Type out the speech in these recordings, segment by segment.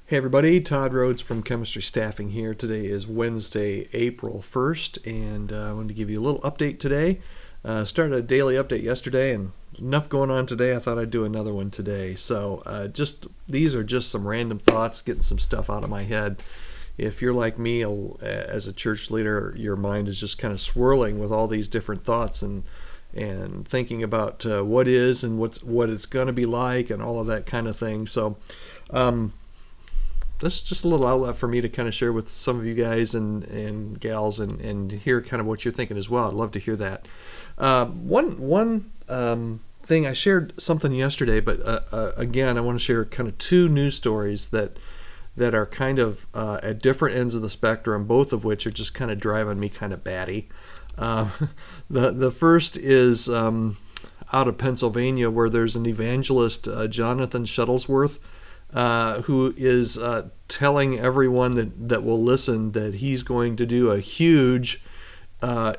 Hey everybody, Todd Rhodes from Chemistry Staffing here. Today is Wednesday, April 1st, and I wanted to give you a little update today. Started a daily update yesterday, and enough going on today, I thought I'd do another one today. So these are just some random thoughts, getting some stuff out of my head. If you're like me as a church leader, your mind is just kind of swirling with all these different thoughts and thinking about what is and what it's going to be like and all of that kind of thing. So that's just a little outlet for me to kind of share with some of you guys and gals and hear kind of what you're thinking as well. I'd love to hear that. One thing, I shared something yesterday, but again, I want to share kind of two news stories that are kind of at different ends of the spectrum, both of which are just kind of driving me kind of batty. The first is out of Pennsylvania, where there's an evangelist, Jonathan Shuttlesworth, who is telling everyone that will listen that he's going to do a huge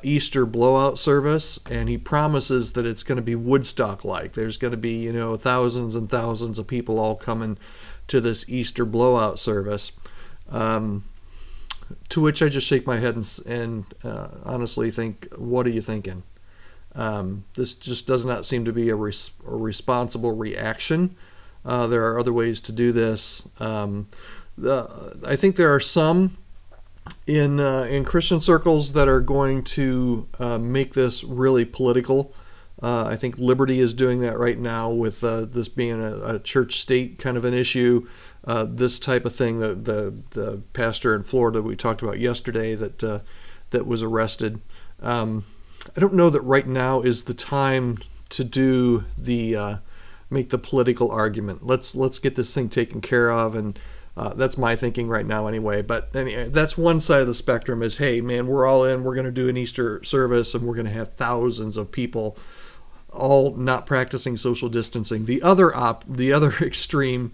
Easter blowout service, and he promises that it's going to be Woodstock-like. There's going to be, thousands and thousands of people all coming to this Easter blowout service. To which I just shake my head and honestly think, what are you thinking? This just does not seem to be a responsible reaction. There are other ways to do this. I think there are some in Christian circles that are going to make this really political. I think Liberty is doing that right now with this being a church-state kind of an issue. This type of thing, the pastor in Florida we talked about yesterday that was arrested. I don't know that right now is the time to do make the political argument. Let's get this thing taken care of, and that's my thinking right now anyway. But anyway, that's one side of the spectrum is, hey man, we're all in, we're going to do an Easter service, and we're going to have thousands of people all not practicing social distancing. The other extreme,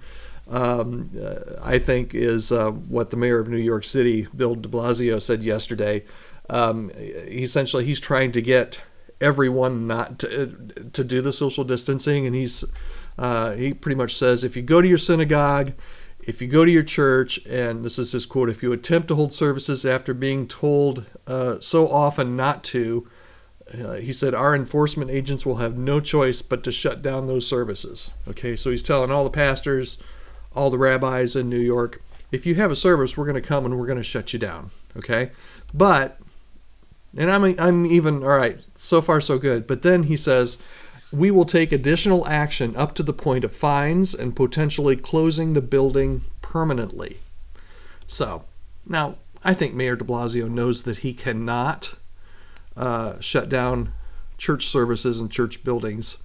I think, is what the mayor of New York City, Bill de Blasio, said yesterday. Essentially, he's trying to get everyone not to do the social distancing, and he pretty much says, if you go to your synagogue, if you go to your church, and this is his quote, if you attempt to hold services after being told so often not to, he said, our enforcement agents will have no choice but to shut down those services. Okay, so he's telling all the pastors, all the rabbis in New York, if you have a service, we're going to come and we're going to shut you down. Okay, but, and I'm even, all right, so far so good. But then he says, we will take additional action up to the point of fines and potentially closing the building permanently. So now I think Mayor de Blasio knows that he cannot shut down church services and church buildings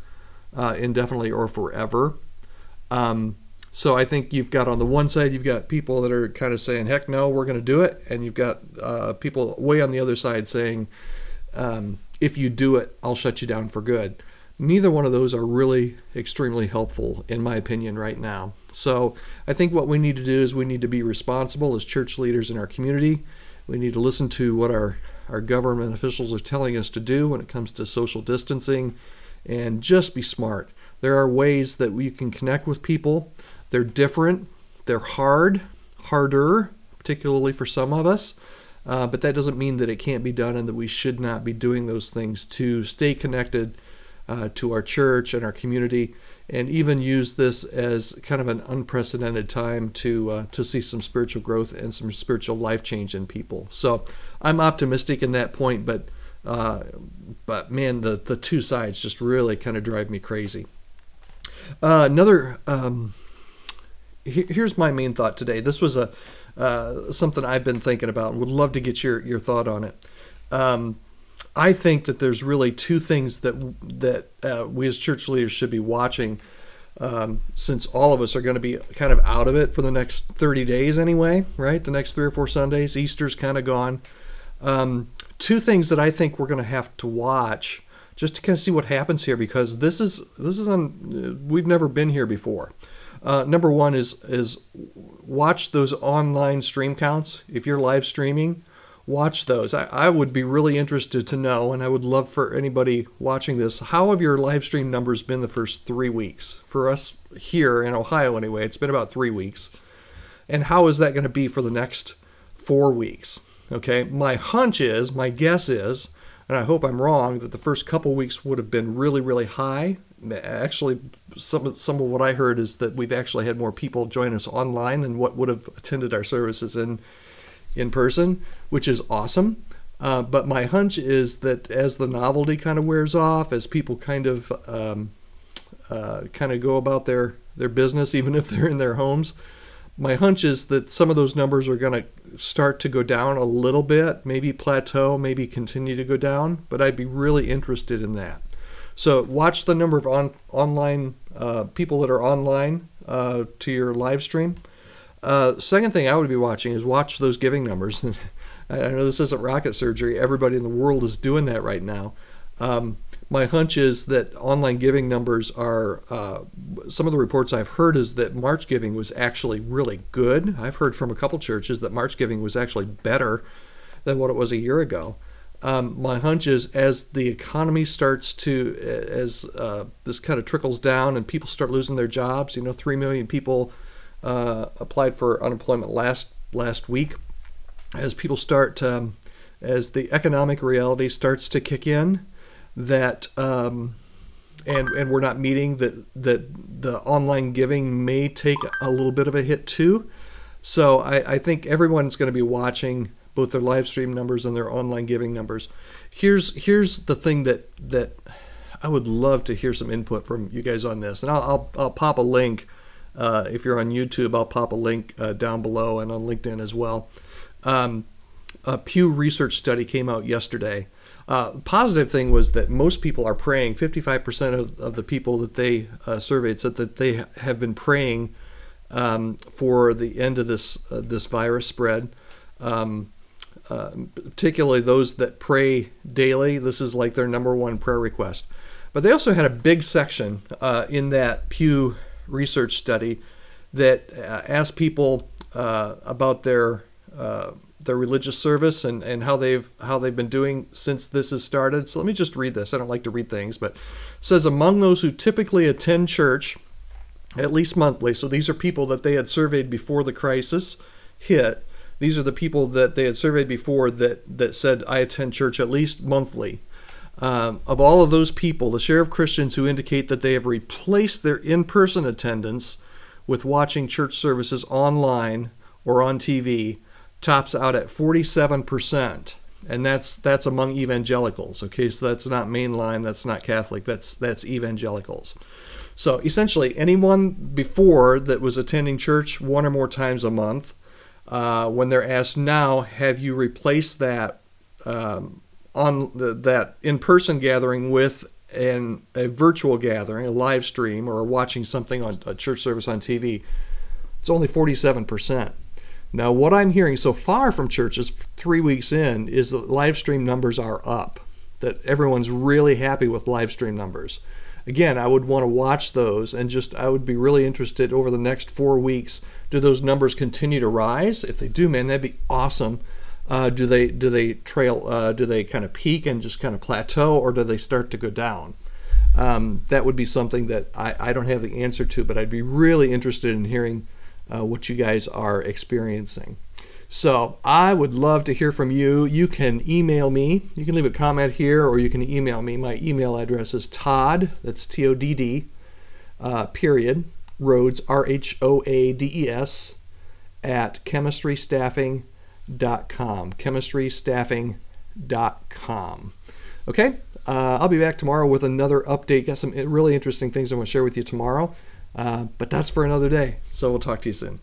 indefinitely or forever. So I think you've got, on the one side, you've got people that are kind of saying, heck no, we're going to do it. And you've got people way on the other side saying, if you do it, I'll shut you down for good. Neither one of those are really extremely helpful, in my opinion, right now. So I think what we need to do is we need to be responsible as church leaders in our community. We need to listen to what our government officials are telling us to do when it comes to social distancing, and just be smart. There are ways that we can connect with people. They're different. They're harder, particularly for some of us. But that doesn't mean that it can't be done and that we should not be doing those things to stay connected to our church and our community, and even use this as kind of an unprecedented time to see some spiritual growth and some spiritual life change in people. So I'm optimistic in that point, but man, the two sides just really kind of drive me crazy. Here's my main thought today. This was something I've been thinking about and would love to get your thought on it. I think that there's really two things that we as church leaders should be watching, since all of us are going to be kind of out of it for the next 30 days anyway, right? The next 3 or 4 Sundays. Easter's kind of gone. Two things that I think we're going to have to watch just to kind of see what happens here, because this is we've never been here before. Number one is watch those online stream counts. If you're live streaming, watch those. I would be really interested to know, and I would love for anybody watching this, how have your live stream numbers been the first 3 weeks? For us here in Ohio anyway, it's been about 3 weeks. And how is that going to be for the next 4 weeks? Okay, my hunch is, my guess is, and I hope I'm wrong, that the first couple weeks would have been really, really high. Actually, some of what I heard is that we've actually had more people join us online than what would have attended our services in person, which is awesome. But my hunch is that as the novelty kind of wears off, as people kind of go about their business, even if they're in their homes, my hunch is that some of those numbers are going to start to go down a little bit, maybe plateau, maybe continue to go down, but I'd be really interested in that. So watch the number of online people that are online to your live stream. Second thing I would be watching is watch those giving numbers. I know this isn't rocket surgery. Everybody in the world is doing that right now. My hunch is that online giving numbers are, some of the reports I've heard is that March giving was actually really good. I've heard from a couple churches that March giving was actually better than what it was a year ago. My hunch is as the economy starts to, as this kind of trickles down and people start losing their jobs, 3 million people applied for unemployment last week. As people start, as the economic reality starts to kick in, that and we're not meeting that the online giving may take a little bit of a hit too. So I think everyone's going to be watching both their live stream numbers and their online giving numbers. Here's the thing that I would love to hear some input from you guys on this, and I'll pop a link if you're on YouTube. I'll pop a link down below and on LinkedIn as well. A Pew Research study came out yesterday. Positive thing was that most people are praying. 55% of the people that they surveyed said that they have been praying for the end of this virus spread. Particularly those that pray daily. This is like their number one prayer request. But they also had a big section in that Pew Research study that asked people about their religious service and how they've been doing since this has started. So let me just read this. I don't like to read things, but it says among those who typically attend church at least monthly, so these are people that they had surveyed before the crisis hit. These are the people that they had surveyed before that said, I attend church at least monthly. Of all of those people, the share of Christians who indicate that they have replaced their in-person attendance with watching church services online or on TV tops out at 47%, and that's among evangelicals. Okay, so that's not mainline, that's not Catholic, that's evangelicals. So essentially, anyone before that was attending church one or more times a month, when they're asked now, have you replaced that that in-person gathering with a virtual gathering, a live stream, or watching something on a church service on TV, it's only 47%. Now, what I'm hearing so far from churches 3 weeks in is that live stream numbers are up, that everyone's really happy with live stream numbers. Again, I would want to watch those, and I would be really interested over the next 4 weeks. Do those numbers continue to rise? If they do, man, that'd be awesome. Do they trail? Do they kind of peak and just kind of plateau, or do they start to go down? That would be something that I don't have the answer to, but I'd be really interested in hearing what you guys are experiencing. So I would love to hear from you. You can email me. You can leave a comment here, or you can email me. My email address is Todd, that's T-O-D-D, period, Rhoades, R-H-O-A-D-E-S, at chemistrystaffing.com, chemistrystaffing.com. Okay, I'll be back tomorrow with another update. Got some really interesting things I want to share with you tomorrow, but that's for another day. So we'll talk to you soon.